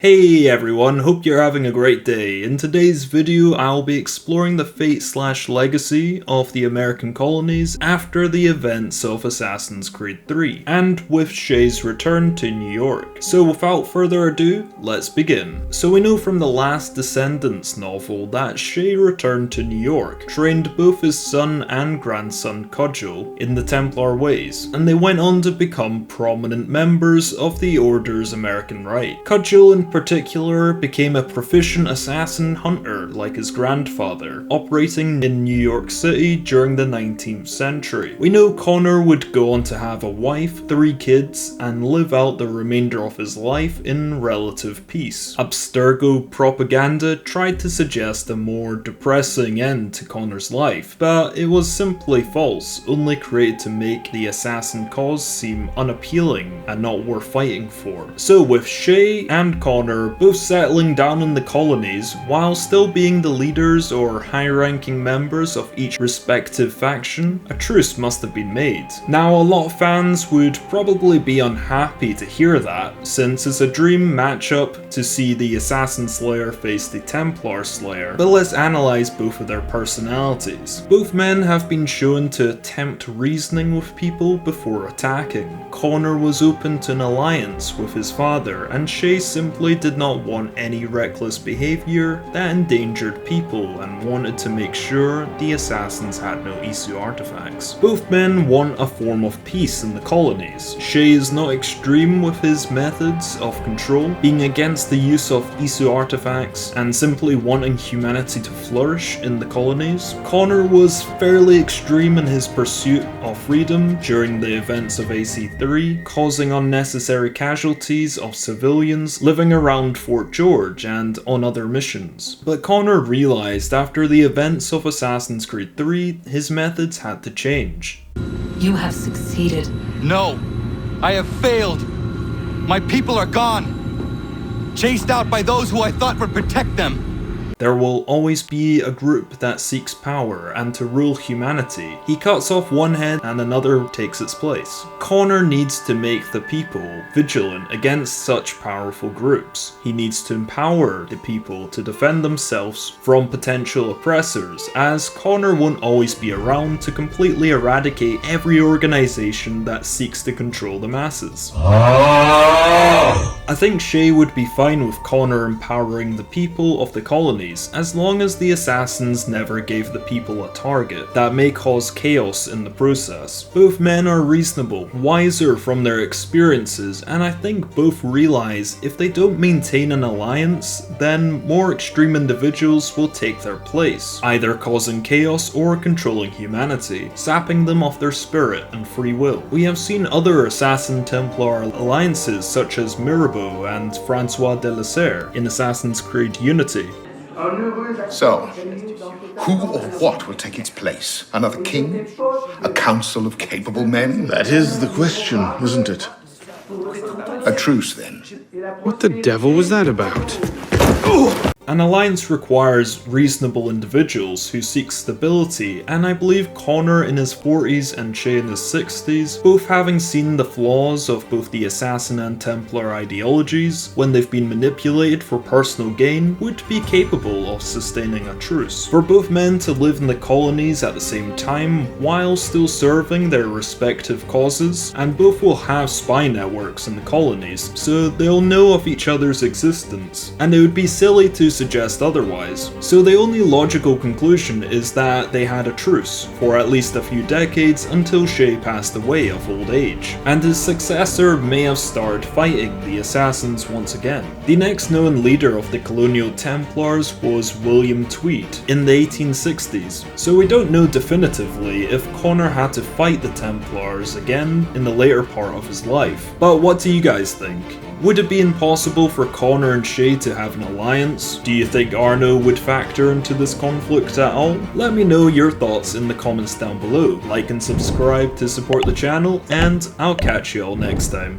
Hey everyone, hope you're having a great day. In today's video, I'll be exploring the fate/legacy of the American colonies after the events of Assassin's Creed 3, and with Shay's return to New York. So without further ado, let's begin. So we know from the last Descendants novel that Shay returned to New York, trained both his son and grandson Cudgel in the Templar ways, and they went on to become prominent members of the Order's American Rite. Cudgel in particular became a proficient assassin hunter like his grandfather, operating in New York City during the 19th century. We know Connor would go on to have a wife, 3 kids, and live out the remainder of his life in relative peace. Abstergo propaganda tried to suggest a more depressing end to Connor's life, but it was simply false, only created to make the assassin cause seem unappealing and not worth fighting for. So with Shay and Connor both settling down in the colonies while still being the leaders or high-ranking members of each respective faction, a truce must have been made. Now, a lot of fans would probably be unhappy to hear that, since it's a dream matchup to see the Assassin Slayer face the Templar Slayer, but let's analyze both of their personalities. Both men have been shown to attempt reasoning with people before attacking. Connor was open to an alliance with his father, and Shay simply did not want any reckless behavior that endangered people and wanted to make sure the assassins had no issue artifacts. Both men want a form of peace in the colonies. Shay is not extreme with his methods of control, being against the use of issue artifacts and simply wanting humanity to flourish in the colonies. Connor was fairly extreme in his pursuit of freedom during the events of AC3, causing unnecessary casualties of civilians living around Fort George and on other missions. But Connor realized after the events of Assassin's Creed 3, his methods had to change. You have succeeded. No, I have failed. My people are gone, chased out by those who I thought would protect them. There will always be a group that seeks power and to rule humanity. He cuts off one head and another takes its place. Connor needs to make the people vigilant against such powerful groups. He needs to empower the people to defend themselves from potential oppressors, as Connor won't always be around to completely eradicate every organization that seeks to control the masses. I think Shay would be fine with Connor empowering the people of the colonies, as long as the assassins never gave the people a target that may cause chaos in the process. Both men are reasonable, wiser from their experiences, and I think both realize if they don't maintain an alliance, then more extreme individuals will take their place, either causing chaos or controlling humanity, sapping them of their spirit and free will. We have seen other Assassin Templar alliances such as Mirabeau and Francois de la Serre in Assassin's Creed Unity. So, who or what will take its place? Another king? A council of capable men? That is the question, isn't it? A truce, then. What the devil was that about? An alliance requires reasonable individuals who seek stability, and I believe Connor in his 40s and Shay in his 60s, both having seen the flaws of both the Assassin and Templar ideologies when they've been manipulated for personal gain, would be capable of sustaining a truce. For both men to live in the colonies at the same time while still serving their respective causes, and both will have spy networks in the colonies, so they'll know of each other's existence, and it would be silly to suggest otherwise. So the only logical conclusion is that they had a truce for at least a few decades until Shay passed away of old age, and his successor may have started fighting the assassins once again. The next known leader of the colonial Templars was William Tweed in the 1860s, so we don't know definitively if Connor had to fight the Templars again in the later part of his life. But what do you guys think? Would it be impossible for Connor and Shay to have an alliance? Do you think Arno would factor into this conflict at all? Let me know your thoughts in the comments down below. Like and subscribe to support the channel, and I'll catch you all next time.